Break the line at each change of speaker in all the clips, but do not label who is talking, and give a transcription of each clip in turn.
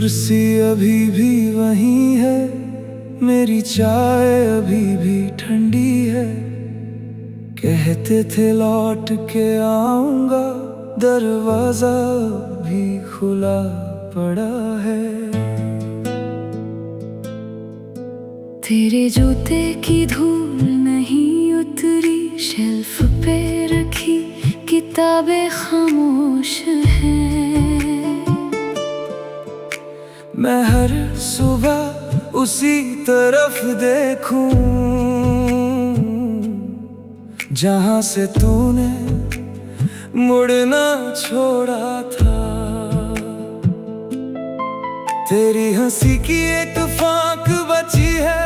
कुर्सी अभी भी वही है, मेरी चाय अभी भी ठंडी है। कहते थे लौट के आऊंगा, दरवाजा भी खुला पड़ा है।
तेरे जूते की धूल नहीं उतरी, शेल्फ पे रखी किताबें खामोश हैं।
मैं हर सुबह उसी तरफ देखूं जहां से तूने मुड़ना छोड़ा था। तेरी हंसी की एक फांक बची है,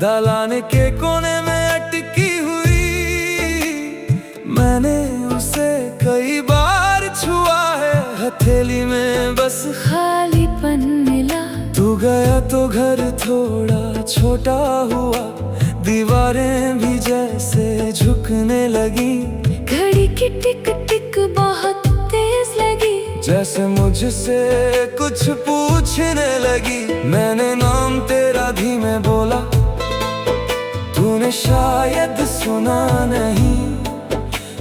दालान के कोने में अटकी हुई। मैंने उसे कई बार छुआ है, हथेली में बस
खालीपन मिला।
तू गया तो घर थोड़ा छोटा हुआ, दीवारें भी जैसे झुकने लगी।
घड़ी की टिक टिक बहुत तेज लगी,
जैसे मुझसे कुछ पूछने लगी। मैंने नाम तेरा धीमे बोला, तूने शायद सुना नहीं।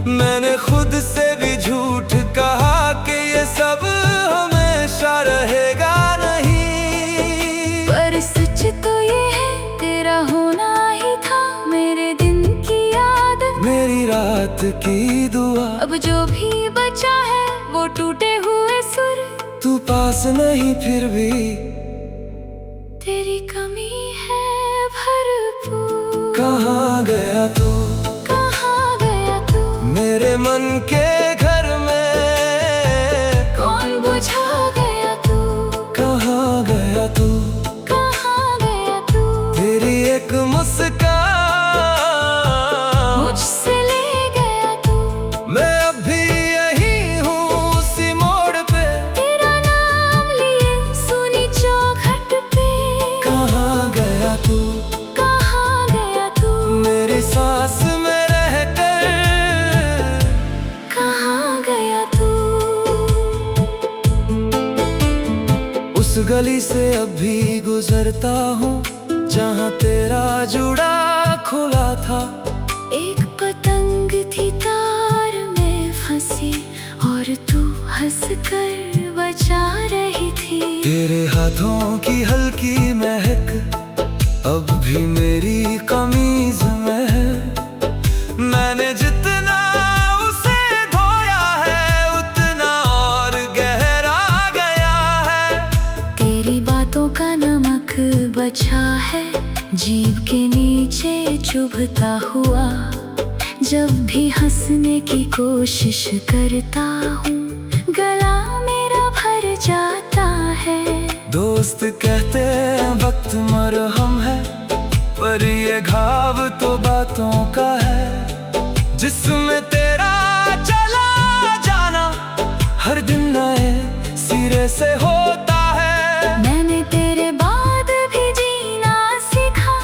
मैंने खुद से भी झूठ कहा कि ये सब हमेशा रहेगा नहीं।
पर सच तो ये है, तेरा होना ही था मेरे दिन की याद,
मेरी रात की दुआ।
अब जो भी बचा है वो टूटे हुए सुर।
तू पास नहीं फिर भी
तेरी कमी है भरपूर।
कहाँ गया तू,
कहाँ गया तू
मेरे मन के घर में।
कौन बुझा गया तू,
कहाँ गया तू,
कहाँ गया तू
तेरी एक मुस्कान
मुझसे ले गया तू।
मैं अब भी यही हूँ उसी मोड़ पे,
तेरा नाम लिए सुनी चौखट पे।
कहाँ गया तू,
कहाँ गया तू
मेरी सांस में रहकर।
कहाँ गया तू।
उस गली से अब भी गुजरता हूँ जहाँ तेरा जुड़ा खुला था।
एक पतंग थी तार में फंसी और तू हंस कर बचा रही थी।
तेरे हाथों की हल्की महक अब भी मेरी कमीज में है। मैंने जितना उसे धोया है उतना और गहरा गया है।
तेरी बातों का नमक बचा है जीभ के नीचे चुभता हुआ। जब भी हंसने की कोशिश करता हूँ गला मेरा भर जाता है।
दोस्त कहते हैं वक्त मरहम है, पर ये घाव तो बातों का है। जिसमें तेरा चला जाना हर दिन नए सिरे से होता है।
मैंने तेरे बाद भी जीना सीखा,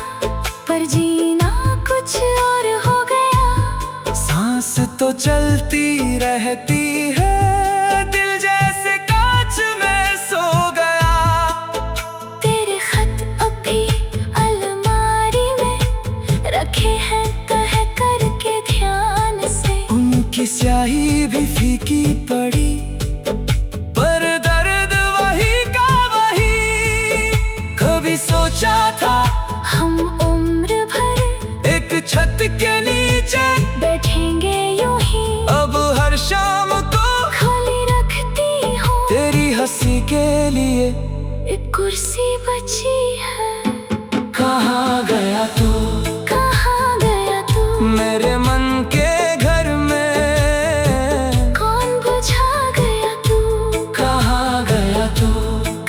पर जीना कुछ और हो गया।
सांस तो चलती रहती है, दिल जैसे कांच में सो गया।
तेरे खत अब भी अलमारी में रखे हैं तह करके ध्यान से।
उनकी स्याही भी फीकी पड़ी, पर दर्द वही का वही। कभी सोचा था
हम उम्र भर
एक छत के नीचे
बैठेंगे यूं ही।
अब हर शाम को
खोली रखती हूँ
तेरी हंसी के लिए
एक कुर्सी बची है।
कहाँ गया तू,
कहाँ गया तू
मेरे मन के घर में।
कौन बुझा गया तू,
कहाँ गया तू,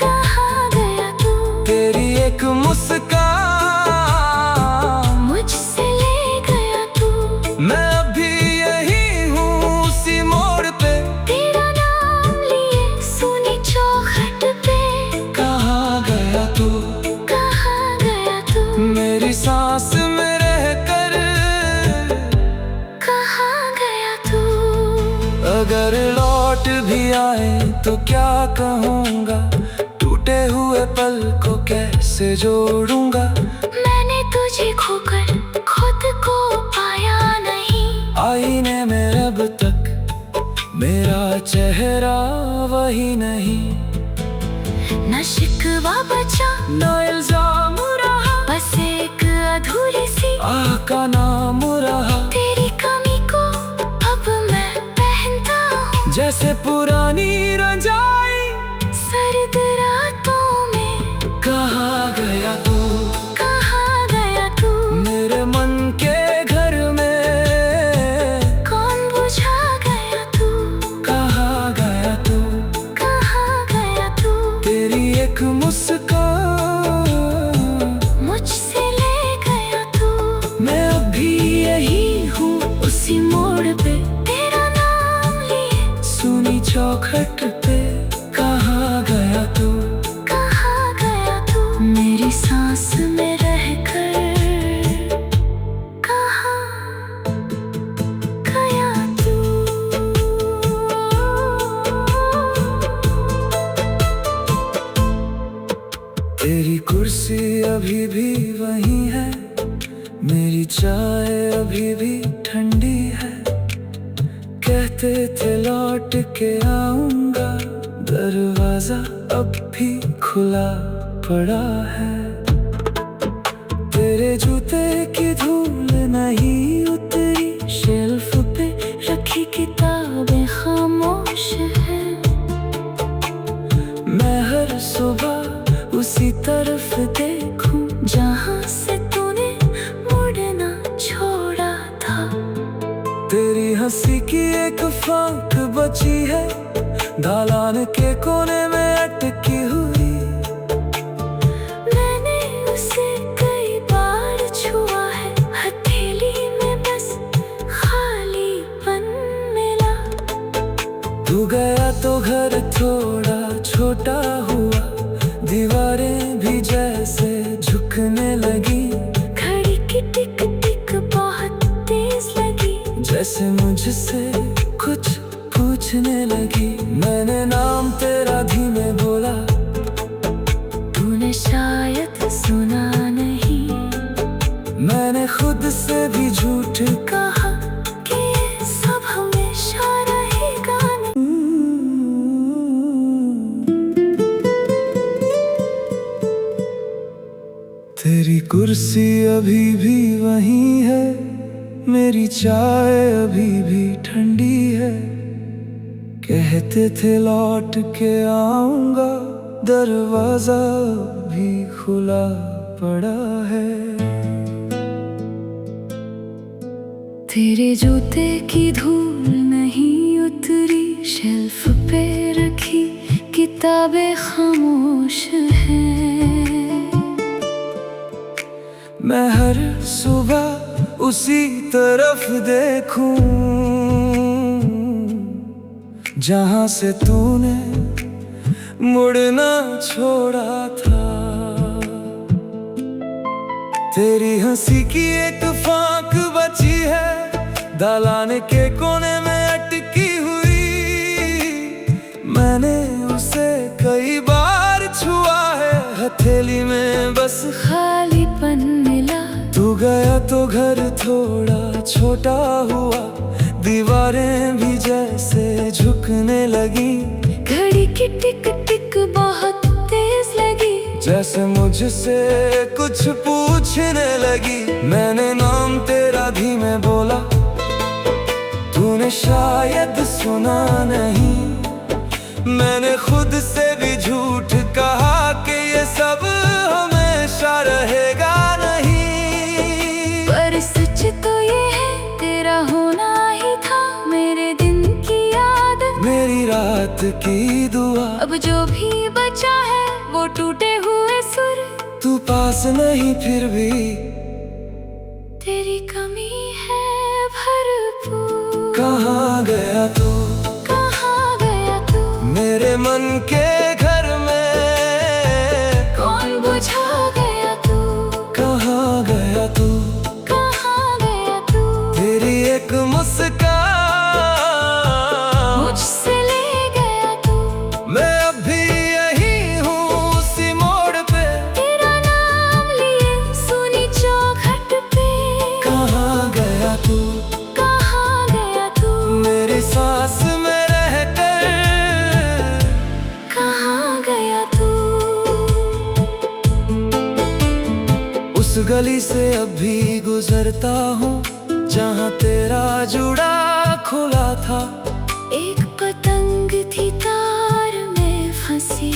कहाँ गया तू
तेरी एक मुस्कान
मुझसे ले गया तू।
मैं अब भी यही हूँ उसी मोड़ पे,
तेरा नाम लिए सुनी चौखट पे।
कहाँ गया तू,
कहाँ गया तू
मेरी सांस में रहकर।
कहाँ गया तू।
अगर लौट भी आए तो क्या कहूँगा, टूटे हुए पल को कैसे जोड़ूंगा।
मैंने तुझे खोकर खुद को पाया नहीं।
आईने में अब तक मेरा चेहरा वही नहीं।
न शिकवा बचा
न इल्जाम रहा,
बस एक अधूरी सी
आह का नाम रहा।
तेरी कमी को अब मैं पहनता हूँ,
जैसे पुरानी रंजाई
सर्द रातों में।
कहाँ गया तू,
कहाँ गया तू,
मेरे मन के घर में
कौन बुझा गया तू,
कहाँ गया तू।
कहाँ गया तू,
तेरी एक मुस्कान
मुझसे ले गया तू।
मैं अभी यही हूँ
उसी मोड़ पे तेरा नाम लिए,
सुनी चौखट पे। कहाँ गया तू,
कहाँ गया तू, मेरी सांस में रहकर कहाँ गया तू।
तेरी कुर्सी अभी भी वही है, मेरी चाय अभी भी ठंडी है। कहते थे लौट के आऊंगा, दरवाजा अब भी खुला पड़ा है। तेरे जूते की धूल नहीं उतरी,
शेल्फ पे रखी किताबें खामोश हैं।
मैं हर सुबह उसी तरफ देखूं
जहाँ से तूने मुड़ना छोड़ा था।
तेरी हंसी की एक फांक बची है, दालान के कोने में अटकी हुई।
मैंने उसे कई बार छुआ है, हथेली में बस खालीपन मिला।
तू गया तो घर थोड़ा छोटा हुआ, दीवारें भी जैसे झुकने लगी।
घड़ी की टिक टिक बहुत तेज लगी,
जैसे मुझसे कुछ पूछने लगी। मैंने नाम तेरा धीमे बोला,
तूने शायद सुना नहीं।
मैंने खुद से भी झूठ
कहा कि ये सब हमेशा रहेगा नहीं।
तेरी कुर्सी अभी भी वही है, मेरी चाय अभी भी ठंडी है। कहते थे लौट के आऊंगा, दरवाजा भी खुला पड़ा है।
तेरे जूते की धूल नहीं उतरी, शेल्फ पे रखी किताबें खामोश हैं।
मैं हर सुबह उसी तरफ देखूं जहां से तूने मुड़ना छोड़ा था। तेरी हंसी की एक फांक बची है, दालान के कोने में अटकी हुई। मैंने उसे कई बार छुआ है, हथेली में बस
खालीपन मिला।
तू गया तो घर थोड़ा छोटा हुआ, दीवारें भी जैसे झुकने लगी।
घड़ी की टिक टिक बहुत तेज लगी,
जैसे मुझसे कुछ पूछने लगी। मैंने नाम तेरा धीमे बोला, तूने शायद सुना नहीं। मैंने खुद से भी झूठ कहा कि ये सब हमेशा रहेगा नहीं।
पर सच तो ये है, तेरा होना ही था मेरे दिन की याद,
मेरी रात की दुआ।
अब जो भी बचा है वो टूटे हुए सुर।
तू पास नहीं फिर भी
तेरी कमी है भरपूर।
कहाँ गया तू,
कहाँ गया तू,
मेरे मन के घर में
कौन बुझा गया तू,
कहाँ गया तू।
कहाँ गया तू,
तेरी एक मुस्कान
मुझसे ले गया तू।
मैं अभी यही हूँ उसी मोड़ गली से अब भी गुजरता हूँ जहाँ तेरा जुड़ा खुला था।
एक पतंग थी तार में फंसी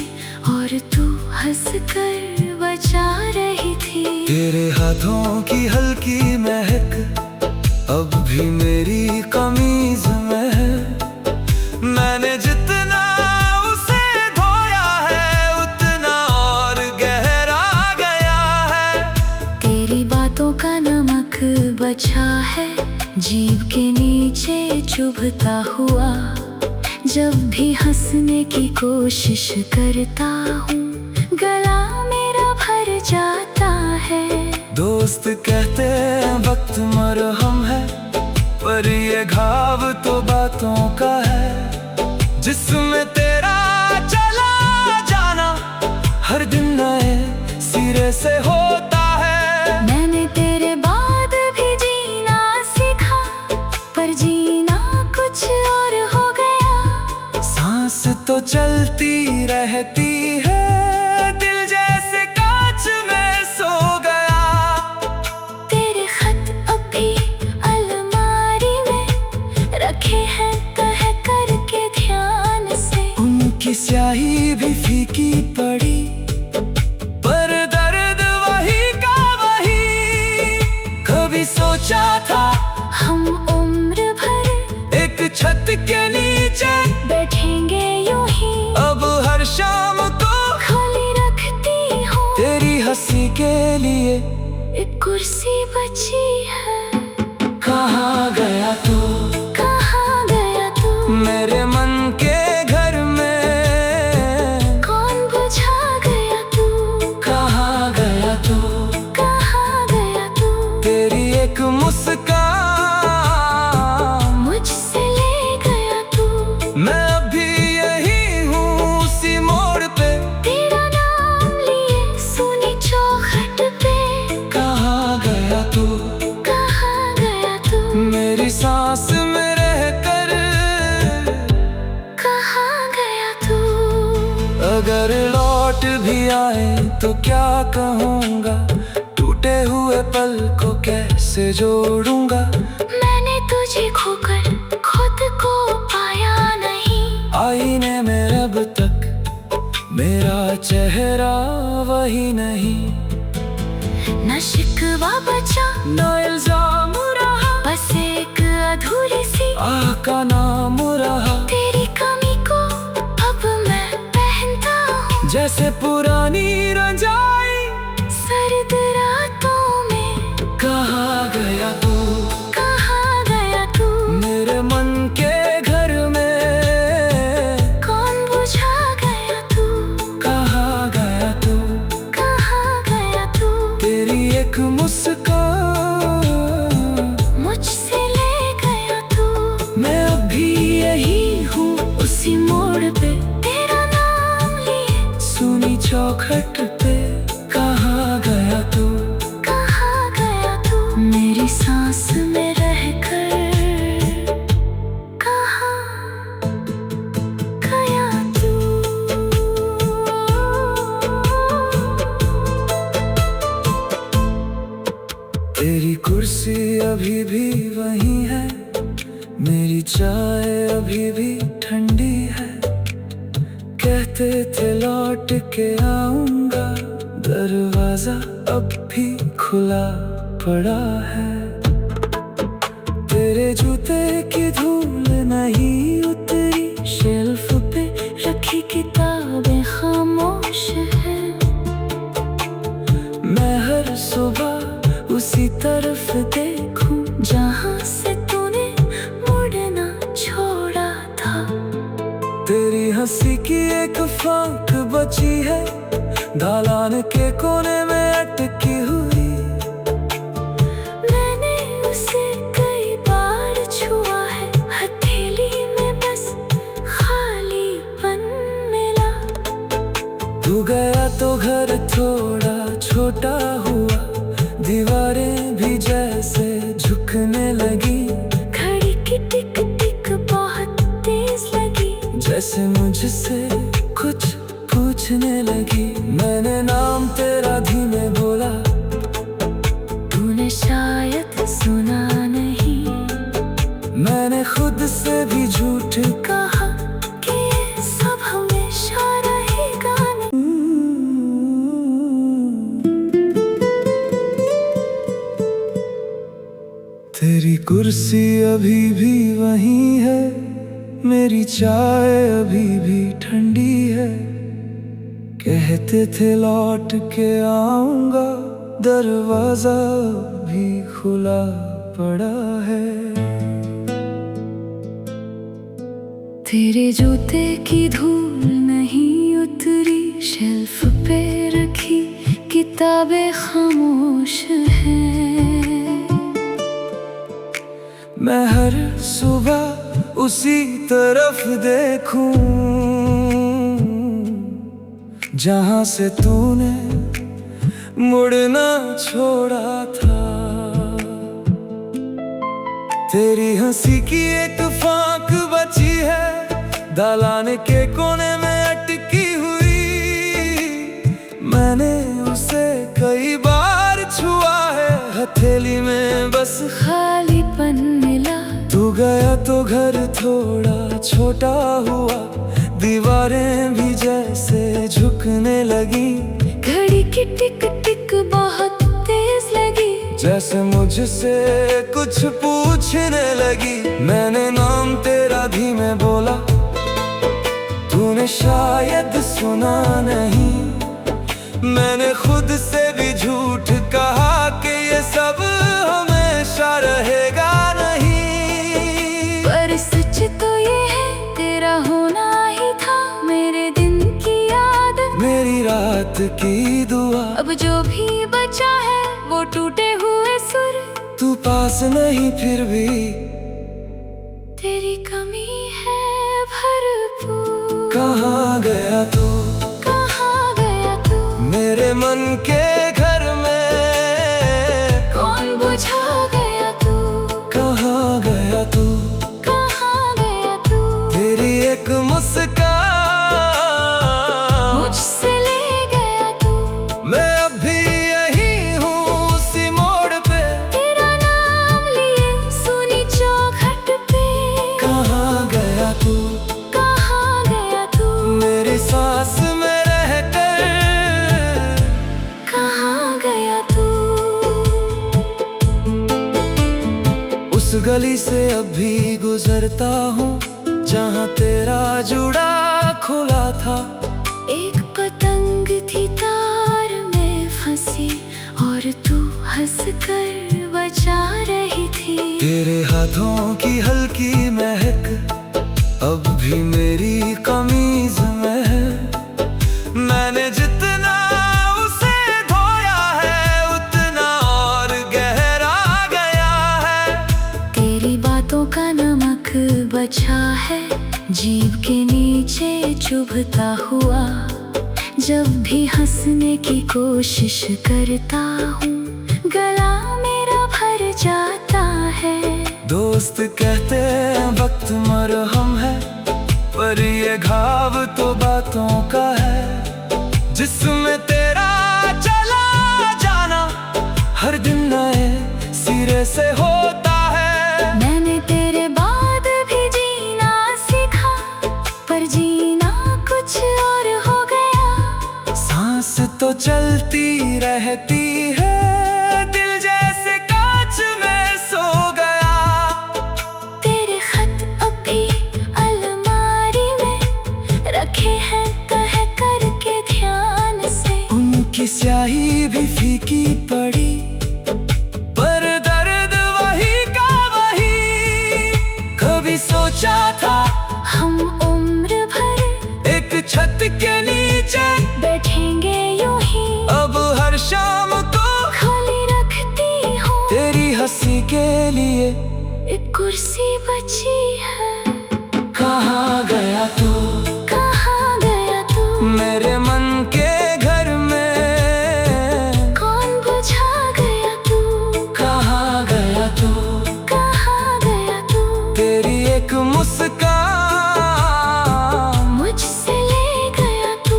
और तू हंस कर बचा रही थी।
तेरे हाथों की हल्की महक अब भी मेरी कमीज में है। मैंने जितना उसे धोया है उतना और गहरा गया है।
तेरी बातों का नमक बचा है जीभ के नीचे चुभता हुआ। जब भी हंसने की कोशिश करता हूँ गला मेरा भर जाता है।
दोस्त कहते हैं वक्त मरहम है, पर ये घाव तो बातों का है जिसमें तेरा चला जाना हर दिन नए सिरे से होता है।
मैंने तेरे बाद भी जीना सीखा पर जीना कुछ और हो गया।
सांस तो चलती रहती है, दिल जैसे कांच में सो गया।
तेरे खत अब भी अलमारी में रखे हैं तह करके ध्यान से।
उनकी स्याही भी फीकी पड़ी पर दर्द वही का वही। कभी सोचा था
हम उम्र भर
एक छत के नीचे
बैठेंगे यूं ही।
अब हर शाम को
खाली रखती हूँ
तेरी हंसी के लिए
एक कुर्सी बची है।
कहाँ गया तू,
कहाँ गया तू
मेरे मन के घर में
कौन बुझा गया तू।
कहाँ गया तू,
कहाँ गया तू
तेरी एक मुस्कान
मुझसे ले गया तू।
मैं अभी यही हूँ उसी मोड़ पे।
तेरा नाम लिए सुनी चौखट पे।
कहाँ गया तू,
कहाँ गया तू
मेरी सांस में रहकर।
कहाँ गया तू।
अगर लौट भी आए तो क्या कहूँगा, टूटे हुए पल को कैसे जोड़ूंगा।
मैंने तुझे खोकर खुद को पाया नहीं।
आईने में अब तक मेरा चेहरा वही नहीं।
न शिकवा बचा
न इल्जाम रहा,
बस एक अधूरी सी
आह का नाम रहा।
तेरी कमी को अब मैं पहनता हूँ
जैसे पुरानी रंजाई
सर्द रातों में।
कहाँ गया तू,
कहाँ गया तू
मेरे मन के घर में
कौन बुझा गया तू।
कहाँ गया तू,
कहाँ गया तू
तेरी एक मुस्कान
मुझसे ले गया तू।
मैं अभी यही हूँ
उसी मोड़ पे तेरा नाम लिए
सुनी चौखट पे। कहाँ गया तू,
कहाँ गया तू मेरी सांस में रहकर। कहाँ गया तू।
तेरी कुर्सी अभी भी वही है, मेरी चाय अभी भी ठंडी है। कहते थे लौट के आऊंगा, दरवाजा अब भी खुला पड़ा है। तेरे जूते की धूल नहीं उतरी, शेल्फ पे
रखी किताबें खामोश हैं।
मैं हर सुबह उसी तरफ देखूं
जहाँ से तूने मुड़ना छोड़ा था।
तेरी हंसी की एक फांक बची है, दालान के कोने में अटकी हुई।
मैंने उसे कई बार छुआ है, हथेली में बस खालीपन मिला।
तू गया तो घर थोड़ा छोटा हुआ, दीवारें भी जैसे झुकने लगी।
घड़ी की टिक टिक बहुत तेज लगी,
जैसे मुझसे कुछ पूछने लगी। मैंने नाम तेरा धीमे बोला, मैंने खुद से भी झूठ
कहा कि ये सब हमेशा रहेगा
तेरी कुर्सी अभी भी वही है, मेरी चाय अभी भी ठंडी है। कहते थे लौट के आऊंगा, दरवाजा भी खुला पड़ा है।
तेरे जूते की धूल नहीं उतरी, शेल्फ पे रखी किताबें खामोश हैं।
मैं हर सुबह उसी तरफ देखूं जहां से तूने मुड़ना छोड़ा था। तेरी हंसी की एक फांक बची है, दालान के कोने में अटकी हुई। मैंने उसे कई बार छुआ है, हथेली में बस
खालीपन मिला।
तू गया तो घर थोड़ा छोटा हुआ, दीवारें भी जैसे झुकने लगी।
घड़ी की टिक टिक बहुत तेज लगी,
जैसे मुझसे कुछ पूछने लगी। मैंने नाम तेरा धीमे बोला, तूने शायद सुना नहीं। मैंने खुद से भी झूठ कहा कि ये सब हमेशा रहेगा नहीं।
पर सच तो ये है, तेरा होना ही था मेरे दिन की याद,
मेरी रात की दुआ।
अब जो भी बचा है वो टूटे हुए सुर।
तू पास नहीं फिर भी
तेरी कमी है भरपूर।
कहाँ गया तू,
कहाँ गया तू,
मेरे मन के घर में
कौन बुझा गया तू,
कहाँ गया तू,
कहाँ गया तू।
तेरी एक मुस्कान
मुझसे ले गया तू,
मैं अभी यही हूँ उसी मोड़ पे।
तेरा नाम लिए सुनी चौखट पे।
कहाँ गया तू,
कहाँ गया तू,
मेरी सांस में रहकर।
कहाँ गया तू।
उस गली से अभी गुजरता हूँ जहाँ तेरा जुड़ा खुला था।
एक पतंग थी तार में फंसी और तू हंस कर बचा रही थी।
तेरे हाथों की हल्की महक अब भी मेरी कमीज में है। मैंने जितना उसे धोया है उतना और गहरा गया है।
तेरी बातों का नमक बचा है, जीभ के नीचे चुभता हुआ। जब भी हंसने की कोशिश करता हूँ, गला मेरा भर जाता है।
दोस्त कहते हैं वक्त मरहम है, पर ये घाव तो बातों का है। जिसमें तेरा चला जाना हर दिन नए सिरे से होता है।
मैंने तेरे बाद भी जीना सीखा, पर जीना कुछ और हो गया।
सांस तो चलती रहती है, दिल जैसे कांच में सो गया।
तेरे खत अब भी अलमारी में रखे हैं तह करके ध्यान से।
उनकी स्याही भी फीकी पड़ी, पर दर्द वही का वही। कभी सोचा था
हम उम्र भर
एक छत के नीचे
बैठेंगे यूं ही।
अब हर शाम को
खोली रखती हूँ
तेरी हंसी के लिए
एक कुर्सी बची है।
कहाँ गया तू,
कहाँ गया तू,
मेरे मन के घर में
कौन बुझा गया तू,
कहाँ गया तू,
कहाँ गया तू।
तेरी एक मुस्कान
मुझसे ले गया तू,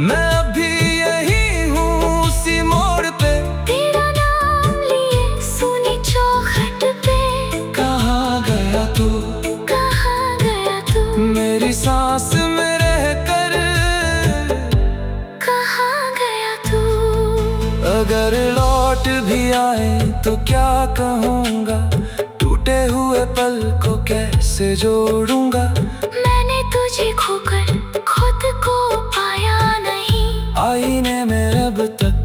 मैं अभी यही हूँ उसी मोड़ पे।
तेरा नाम लिए सुनी चौखट पे।
कहाँ गया तू, आए तो क्या कहूँगा, टूटे हुए पल को कैसे जोड़ूंगा।
मैंने तुझे खोकर खुद को पाया नहीं,
आईने में अब तक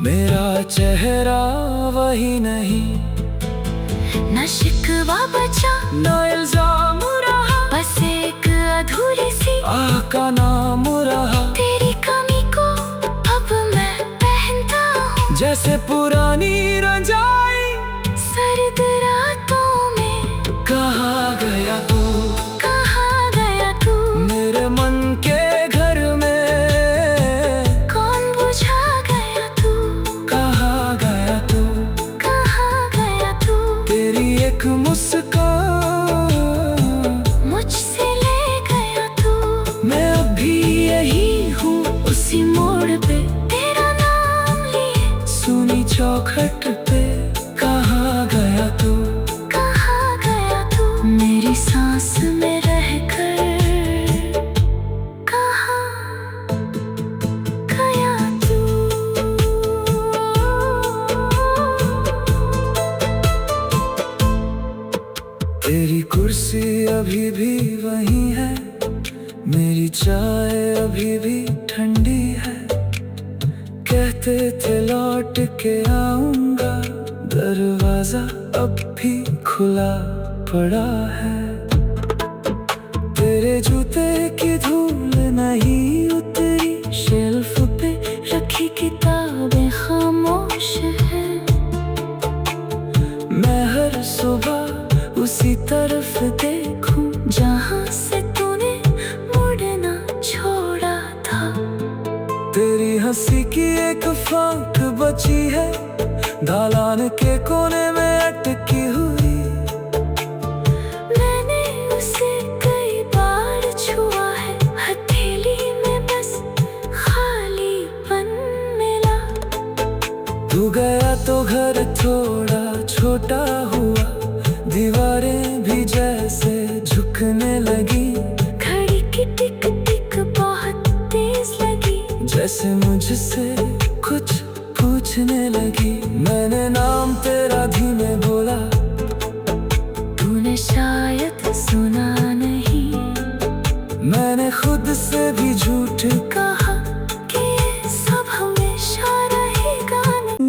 मेरा चेहरा वही नहीं।
न शिकवा बचा
न इल्जाम रहा,
बस एक अधूरी सी
आह का नाम रहा।
तेरी कमी को अब मैं पहनता हूँ,
जैसे पुरानी रंजाई
सर्द रातों में।
कहाँ गया तू,
कहाँ गया तू,
मेरे मन के घर में
कौन बुझा गया तू,
कहाँ गया तू।
कहाँ गया तू,
तेरी एक मुस्कान
मुझसे ले गया तू।
मैं अब भी यही हूँ,
उसी मोड़ पे तेरा नाम लिए,
सुनी चौखट पे। कहाँ गया तू,
कहाँ गया तू, मेरी सांस में रहकर कहाँ गया तू।
तेरी कुर्सी अभी भी वही है, मेरी चाय अभी भी ठंडी है। कहते थे लौट के आऊंगा, दरवाजा अब भी खुला पड़ा है। तेरे जूते की धूल नहीं उतरी, शेल्फ पे रखी किताबें खामोश हैं। मैं हर सुबह उसी तरफ देखूं जहां से तूने मुड़ना छोड़ा था। तेरी हंसी की एक फांक बची है, दालान के कोने में अटकी हुई।
मैंने उसे कई बार छुआ है, हथेली में बस खालीपन मिला।
तू गया तो घर थोड़ा छोटा हुआ, दीवारें भी जैसे झुकने लगी।
घड़ी की टिक टिक बहुत तेज लगी,
जैसे मुझसे कुछ पूछने लगी। मैंने नाम तेरा धीमे बोला,
तूने शायद सुना नहीं।
मैंने खुद से भी झूठ
कहा कि ये सब हमेशा रहेगा नहीं।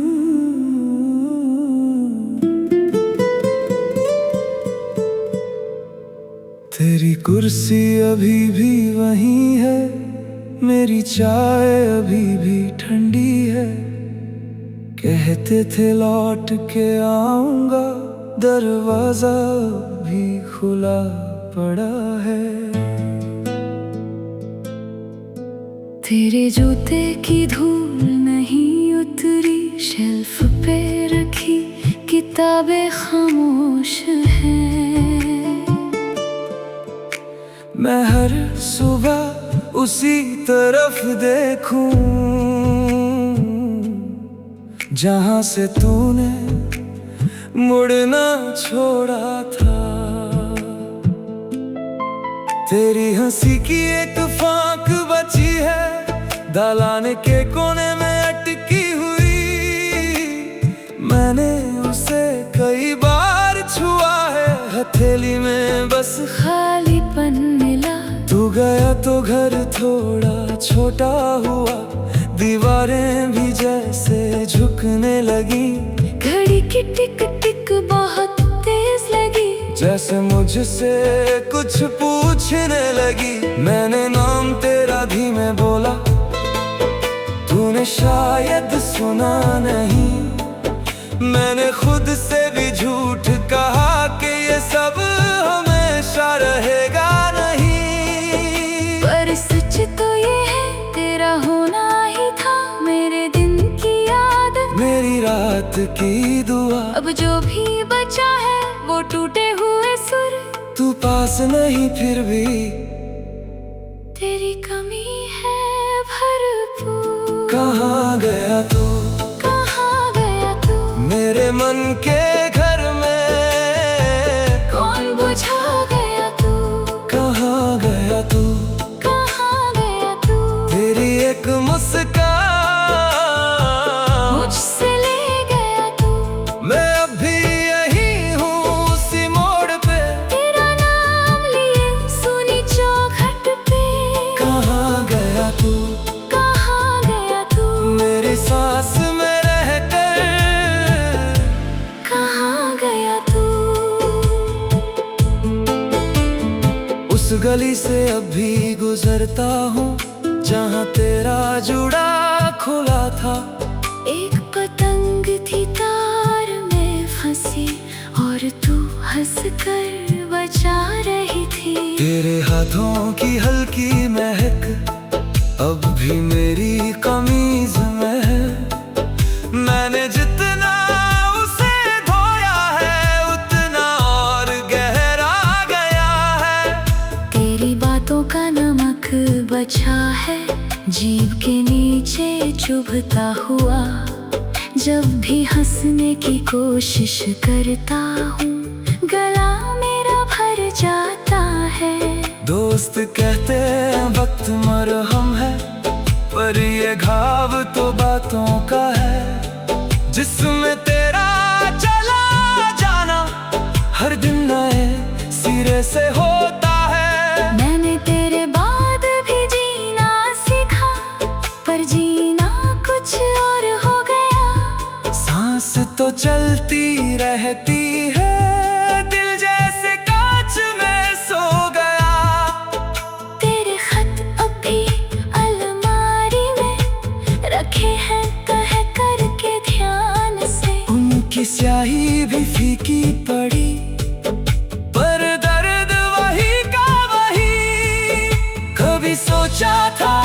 तेरी कुर्सी अभी भी वही है, मेरी चाय अभी भी ठंडी है। कहते थे लौट के आऊंगा, दरवाजा भी खुला पड़ा है।
तेरे जूते की धूल नहीं उतरी, शेल्फ पे रखी किताबें खामोश हैं।
मैं हर सुबह उसी तरफ देखूं जहां से तूने मुड़ना छोड़ा था। तेरी हंसी की एक फांक बची है, दालान के कोने में अटकी हुई। मैंने उसे कई बार छुआ है, हथेली में बस
खालीपन मिला।
तू गया तो घर थोड़ा छोटा हुआ, दीवारें भी जैसे झुकने लगी।
घड़ी की टिक टिक बहुत तेज लगी,
जैसे मुझसे कुछ पूछने लगी। मैंने नाम तेरा धीमे बोला, तूने शायद सुना नहीं। मैंने खुद से भी झूठ कहा कि ये सब हमेशा रहेगा नहीं।
पर सच तो ये है, तेरा होना ही था मेरे दिन की आदत,
मेरी रात की दुआ।
अब जो भी बचा है वो टूटे हुए सुर।
तू पास नहीं फिर भी
तेरी कमी है भरपूर।
कहाँ गया तू,
कहाँ गया तू,
मेरे मन के घर में
कौन बुझा गया तू,
कहाँ गया तू।
कहाँ गया तू,
तेरी एक मुस्कान
मुझसे ले गया
गली से अब भी गुजरता हूँ जहाँ तेरा जुड़ा खुला था।
एक पतंग थी तार में फंसी और तू हंस कर बचा रही थी।
तेरे हाथों की हल्की महक अब भी मेरी कमीज में है। मैंने जितना उसे धोया है उतना और गहरा गया है।
तेरी बातों का नमक बचा है जीभ के नीचे चुभता हुआ। जब भी हंसने की कोशिश करता हूँ गला मेरा भर जाता है।
दोस्त कहते हैं वक्त मरहम है, पर ये घाव तो बातों का है। जिसमें तेरा चला जाना हर दिन नए सिरे से होता है।
मैंने तेरे बाद भी जीना सीखा, पर जीना कुछ और हो गया।
सांस तो चलती रहती है, दिल जैसे कांच में सो गया।
तेरे खत अब भी अलमारी में रखे हैं तह करके ध्यान से।
उनकी स्याही भी फीकी पड़ी, पर दर्द वही का वही। कभी सोचा था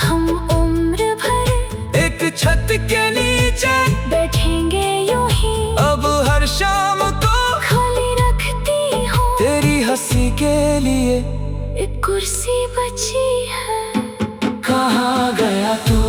हम उम्र भर
एक छत के नीचे
बैठेंगे यूं ही।
अब हर शाम को
खोली रखती हूँ
तेरी हंसी के लिए
एक कुर्सी बची है।
कहाँ गया तू?